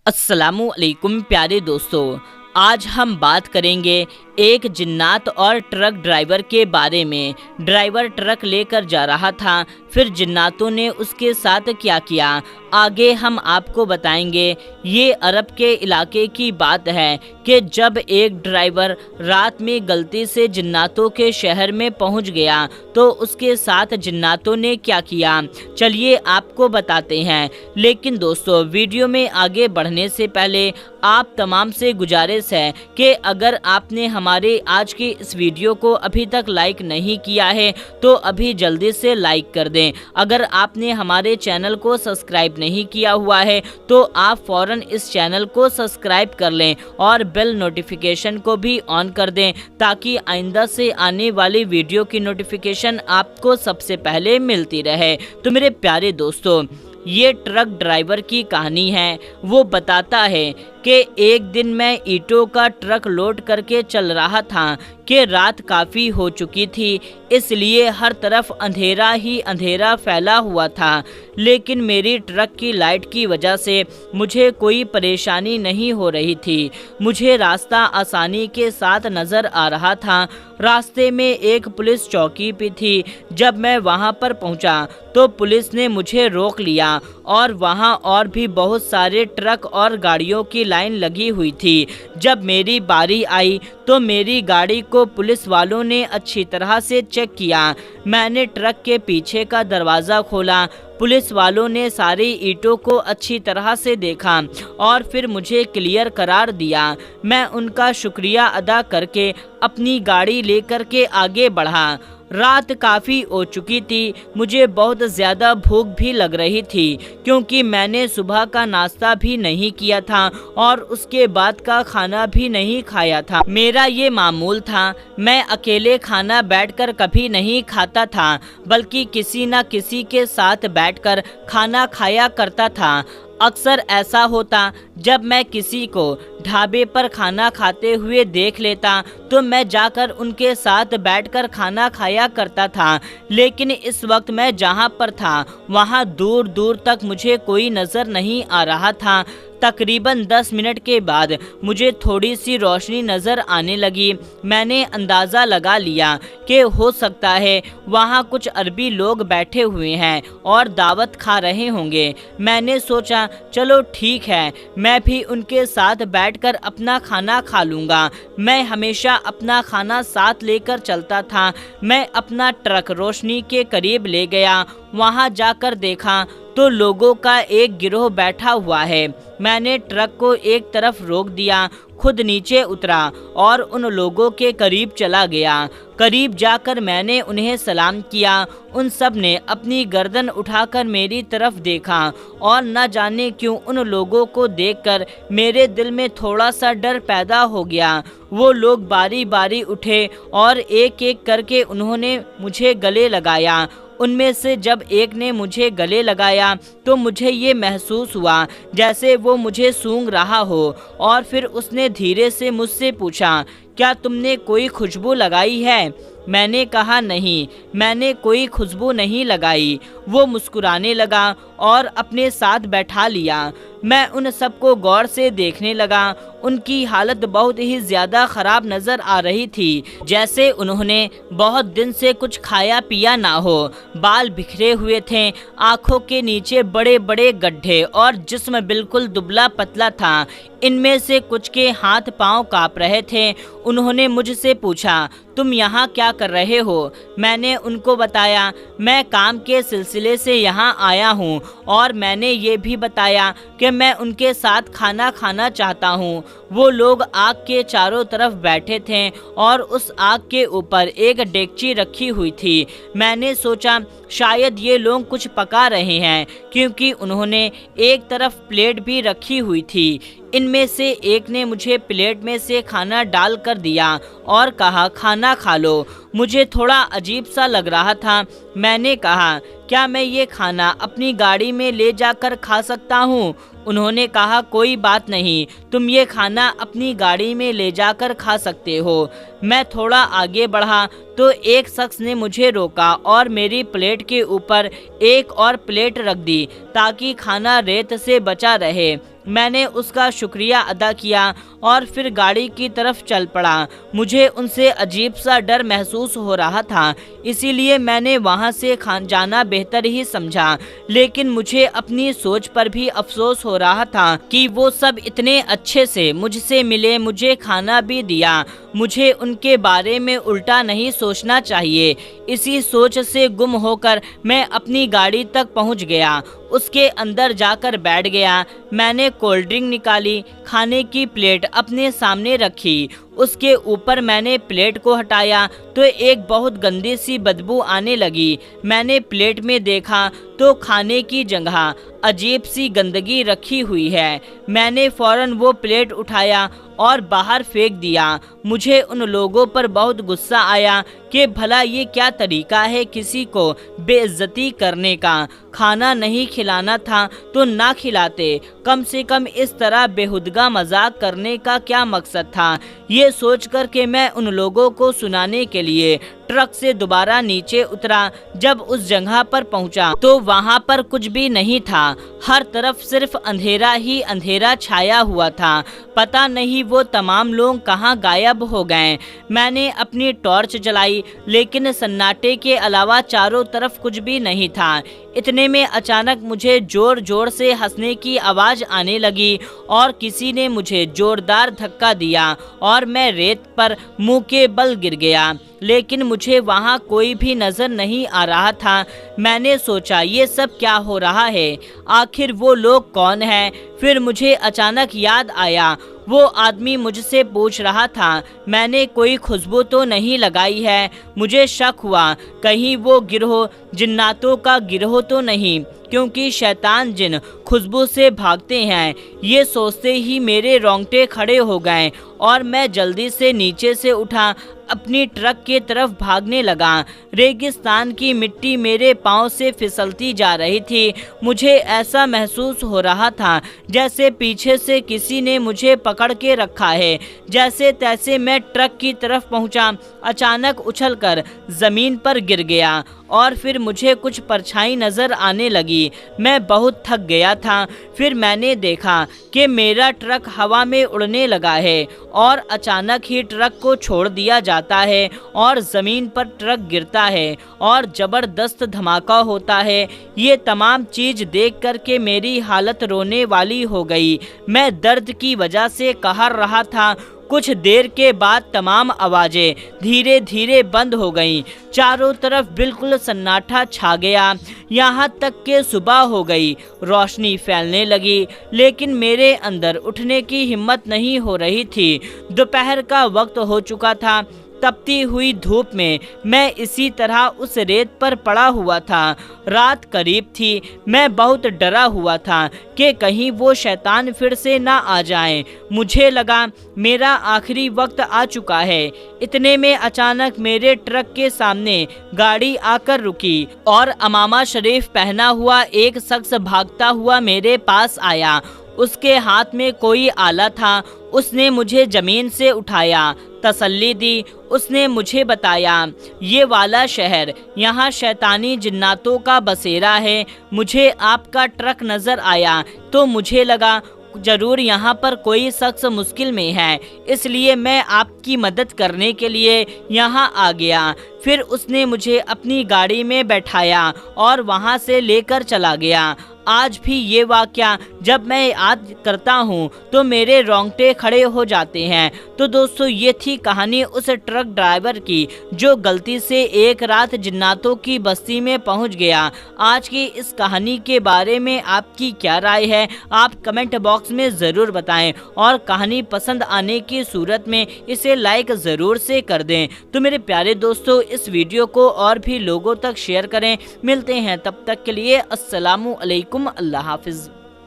अस्सलामु अलैकुम प्यारे दोस्तों। आज हम बात करेंगे एक जिन्नात और ट्रक ड्राइवर के बारे में। ड्राइवर ट्रक लेकर जा रहा था, फिर जिन्नातों ने उसके साथ क्या किया आगे हम आपको बताएंगे। ये अरब के इलाके की बात है कि जब एक ड्राइवर रात में गलती से जिन्नातों के शहर में पहुंच गया तो उसके साथ जिन्नातों ने क्या किया, चलिए आपको बताते हैं। लेकिन दोस्तों, वीडियो में आगे बढ़ने से पहले आप तमाम से गुजारिश है कि अगर आपने हमारे आज की इस वीडियो को अभी तक लाइक नहीं किया है तो अभी जल्दी से लाइक कर दें। अगर आपने हमारे चैनल को सब्सक्राइब नहीं किया हुआ है तो आप फौरन इस चैनल को सब्सक्राइब कर लें और बेल नोटिफिकेशन को भी ऑन कर दें ताकि आइंदा से आने वाली वीडियो की नोटिफिकेशन आपको सबसे पहले मिलती रहे। तो मेरे प्यारे दोस्तों, ये ट्रक ड्राइवर की कहानी है। वो बताता है कि एक दिन मैं ईंटों का ट्रक लोड करके चल रहा था कि रात काफ़ी हो चुकी थी, इसलिए हर तरफ अंधेरा ही अंधेरा फैला हुआ था। लेकिन मेरी ट्रक की लाइट की वजह से मुझे कोई परेशानी नहीं हो रही थी। मुझे रास्ता आसानी के साथ नज़र आ रहा था। रास्ते में एक पुलिस चौकी भी थी। जब मैं वहां पर पहुंचा तो पुलिस ने मुझे रोक लिया और वहां और भी बहुत सारे ट्रक और गाड़ियों की लाइन लगी हुई थी। जब मेरी बारी आई तो मेरी गाड़ी को पुलिस वालों ने अच्छी तरह से चेक किया। मैंने ट्रक के पीछे का दरवाज़ा खोला। पुलिस वालों ने सारी ईंटों को अच्छी तरह से देखा और फिर मुझे क्लियर करार दिया। मैं उनका शुक्रिया अदा करके अपनी गाड़ी लेकर के आगे बढ़ा। रात काफ़ी हो चुकी थी। मुझे बहुत ज़्यादा भूख भी लग रही थी क्योंकि मैंने सुबह का नाश्ता भी नहीं किया था और उसके बाद का खाना भी नहीं खाया था। मेरा ये मामूल था, मैं अकेले खाना बैठकर कभी नहीं खाता था बल्कि किसी न किसी के साथ बैठकर खाना खाया करता था। अक्सर ऐसा होता जब मैं किसी को ढाबे पर खाना खाते हुए देख लेता तो मैं जाकर उनके साथ बैठकर खाना खाया करता था। लेकिन इस वक्त मैं जहां पर था वहां दूर दूर तक मुझे कोई नज़र नहीं आ रहा था। तकरीबन 10 मिनट के बाद मुझे थोड़ी सी रोशनी नज़र आने लगी। मैंने अंदाज़ा लगा लिया कि हो सकता है वहाँ कुछ अरबी लोग बैठे हुए हैं और दावत खा रहे होंगे। मैंने सोचा चलो ठीक है, मैं भी उनके साथ बैठकर अपना खाना खा लूँगा। मैं हमेशा अपना खाना साथ लेकर चलता था। मैं अपना ट्रक रोशनी के करीब ले गया। वहाँ जाकर देखा तो लोगों का एक गिरोह बैठा हुआ है। मैंने ट्रक को एक तरफ रोक दिया, खुद नीचे उतरा और उन लोगों के करीब चला गया। करीब जाकर मैंने उन्हें सलाम किया। उन सब ने अपनी गर्दन उठाकर मेरी तरफ देखा और न जाने क्यों उन लोगों को देखकर मेरे दिल में थोड़ा सा डर पैदा हो गया। वो लोग बारी बारी उठे और एक एक करके उन्होंने मुझे गले लगाया। उनमें से जब एक ने मुझे गले लगाया तो मुझे ये महसूस हुआ जैसे वो मुझे सूंघ रहा हो और फिर उसने धीरे से मुझसे पूछा, क्या तुमने कोई खुशबू लगाई है? मैंने कहा नहीं, मैंने कोई खुशबू नहीं लगाई। वो मुस्कुराने लगा और अपने साथ बैठा लिया। मैं उन सबको गौर से देखने लगा। उनकी हालत बहुत ही ज़्यादा ख़राब नज़र आ रही थी, जैसे उन्होंने बहुत दिन से कुछ खाया पिया ना हो। बाल बिखरे हुए थे, आँखों के नीचे बड़े बड़े गड्ढे और जिस्म बिल्कुल दुबला पतला था। इनमें से कुछ के हाथ पांव काँप रहे थे। उन्होंने मुझसे पूछा, तुम यहाँ क्या कर रहे हो? मैंने उनको बताया मैं काम के सिलसिले से यहाँ आया हूँ और मैंने ये भी बताया कि मैं उनके साथ खाना खाना चाहता हूँ। वो लोग आग के चारों तरफ बैठे थे और उस आग के ऊपर एक डेगची रखी हुई थी। मैंने सोचा शायद ये लोग कुछ पका रहे हैं क्योंकि उन्होंने एक तरफ प्लेट भी रखी हुई थी। इनमें से एक ने मुझे प्लेट में से खाना डाल कर दिया और कहा खाना खा लो। मुझे थोड़ा अजीब सा लग रहा था। मैंने कहा क्या मैं ये खाना अपनी गाड़ी में ले जाकर खा सकता हूँ? انہوں نے کہا کوئی بات نہیں، تم یہ کھانا اپنی گاڑی میں لے جا کر کھا سکتے ہو۔ میں تھوڑا آگے بڑھا تو ایک شخص نے مجھے روکا اور میری پلیٹ کے اوپر ایک اور پلیٹ رکھ دی تاکہ کھانا ریت سے بچا رہے۔ میں نے اس کا شکریہ ادا کیا اور پھر گاڑی کی طرف چل پڑا۔ مجھے ان سے عجیب سا ڈر محسوس ہو رہا تھا، اسی لیے میں نے وہاں سے جانا بہتر ہی سمجھا، لیکن مجھے اپنی سوچ پر بھی افسوس ہو رہا تھا کہ وہ سب اتنے اچھے سے مجھ سے ملے، مجھے کھانا بھی دیا۔ مجھے ان کے بارے میں الٹا نہیں سوچنا چاہیے۔ اسی سوچ سے گم ہو کر میں اپنی گاڑی تک پہنچ گیا، اس کے اندر جا کر بیٹھ گیا۔ میں نے کولڈ ڈرنک نکالی، کھانے کی پلیٹ اپنے سامنے رکھی۔ اس کے اوپر میں نے پلیٹ کو ہٹایا تو ایک بہت گندی سی بدبو آنے لگی۔ میں نے پلیٹ میں دیکھا تو کھانے کی جگہ عجیب سی گندگی رکھی ہوئی ہے۔ میں نے فوراً وہ پلیٹ اٹھایا اور باہر پھینک دیا۔ مجھے ان لوگوں پر بہت غصہ آیا کہ بھلا یہ کیا طریقہ ہے کسی کو بے عزتی کرنے کا۔ کھانا نہیں کھلانا تھا تو نہ کھلاتے، کم سے کم اس طرح بےہودگا مذاق کرنے کا کیا مقصد تھا؟ یہ سوچ کر کہ میں ان لوگوں کو سنانے کے لیے ٹرک سے دوبارہ نیچے اترا۔ جب اس جگہ پر پہنچا تو وہاں پر کچھ بھی نہیں تھا، ہر طرف صرف اندھیرا ہی اندھیرا چھایا ہوا تھا۔ پتہ نہیں وہ تمام لوگ کہاں غائب ہو گئے۔ میں نے اپنی ٹارچ جلائی لیکن سناٹے کے علاوہ چاروں طرف کچھ بھی نہیں تھا۔ اتنے میں اچانک مجھے زور زور سے ہنسنے کی آواز آنے لگی اور کسی نے مجھے زوردار دھکا دیا اور میں ریت پر منہ کے بل گر گیا، لیکن مجھے وہاں کوئی بھی نظر نہیں آ رہا تھا۔ میں نے سوچا یہ سب کیا ہو رہا ہے، آخر وہ لوگ کون ہیں؟ پھر مجھے اچانک یاد آیا، وہ آدمی مجھ سے پوچھ رہا تھا میں نے کوئی خوشبو تو نہیں لگائی ہے۔ مجھے شک ہوا کہیں وہ گروہ جناتوں کا گروہ تو نہیں، کیونکہ شیطان جن خوشبو سے بھاگتے ہیں۔ یہ سوچتے ہی میرے رونگٹے کھڑے ہو گئے اور میں جلدی سے نیچے سے اٹھا، اپنی ٹرک کی طرف بھاگنے لگا۔ ریگستان کی مٹی میرے پاؤں سے پھسلتی جا رہی تھی۔ مجھے ایسا محسوس ہو رہا تھا جیسے پیچھے سے کسی نے مجھے پکڑ کے رکھا ہے۔ جیسے تیسے میں ٹرک کی طرف پہنچا، اچانک اچھل کر زمین پر گر گیا اور پھر مجھے کچھ پرچھائی نظر آنے لگی۔ میں بہت تھک گیا تھا۔ پھر میں نے دیکھا کہ میرا ٹرک ہوا میں اڑنے لگا ہے اور اچانک ہی ٹرک کو چھوڑ دیا جاتا ہے اور زمین پر ٹرک گرتا ہے اور زبردست دھماکہ ہوتا ہے۔ یہ تمام چیز دیکھ کر کے میری حالت رونے والی ہو گئی۔ میں درد کی وجہ سے قہر رہا تھا۔ کچھ دیر کے بعد تمام آوازیں دھیرے دھیرے بند ہو گئیں۔ چاروں طرف بالکل سناٹا چھا گیا، یہاں تک کہ صبح ہو گئی۔ روشنی پھیلنے لگی لیکن میرے اندر اٹھنے کی ہمت نہیں ہو رہی تھی۔ دوپہر کا وقت ہو چکا تھا۔ تپتی ہوئی دھوپ میں میں اسی طرح اس ریت پر پڑا ہوا تھا۔ رات قریب تھی۔ میں بہت ڈرا ہوا تھا کہ کہیں وہ شیطان پھر سے نہ آ جائیں۔ مجھے لگا میرا آخری وقت آ چکا ہے۔ اتنے میں اچانک میرے ٹرک کے سامنے گاڑی آ کر رکی اور امامہ شریف پہنا ہوا ایک شخص بھاگتا ہوا میرے پاس آیا۔ اس کے ہاتھ میں کوئی آلہ تھا۔ اس نے مجھے زمین سے اٹھایا، تسلی دی۔ اس نے مجھے بتایا یہ والا شہر یہاں شیطانی جناتوں کا بسیرا ہے۔ مجھے آپ کا ٹرک نظر آیا تو مجھے لگا ضرور یہاں پر کوئی شخص مشکل میں ہے، اس لیے میں آپ کی مدد کرنے کے لیے یہاں آ گیا۔ پھر اس نے مجھے اپنی گاڑی میں بیٹھایا اور وہاں سے لے کر چلا گیا۔ آج بھی یہ واقعہ جب میں یاد کرتا ہوں تو میرے رونگٹے کھڑے ہو جاتے ہیں۔ تو دوستو یہ تھی کہانی اس ٹرک ڈرائیور کی جو غلطی سے ایک رات جناتوں کی بستی میں پہنچ گیا۔ آج کی اس کہانی کے بارے میں آپ کی کیا رائے ہے؟ آپ کمنٹ باکس میں ضرور بتائیں اور کہانی پسند آنے کی صورت میں اسے لائک ضرور سے کر دیں۔ تو میرے پیارے دوستو اس ویڈیو کو اور بھی لوگوں تک شیئر کریں۔ ملتے ہیں تب تک کے لیے، السلام علیکم، اللہ حافظ۔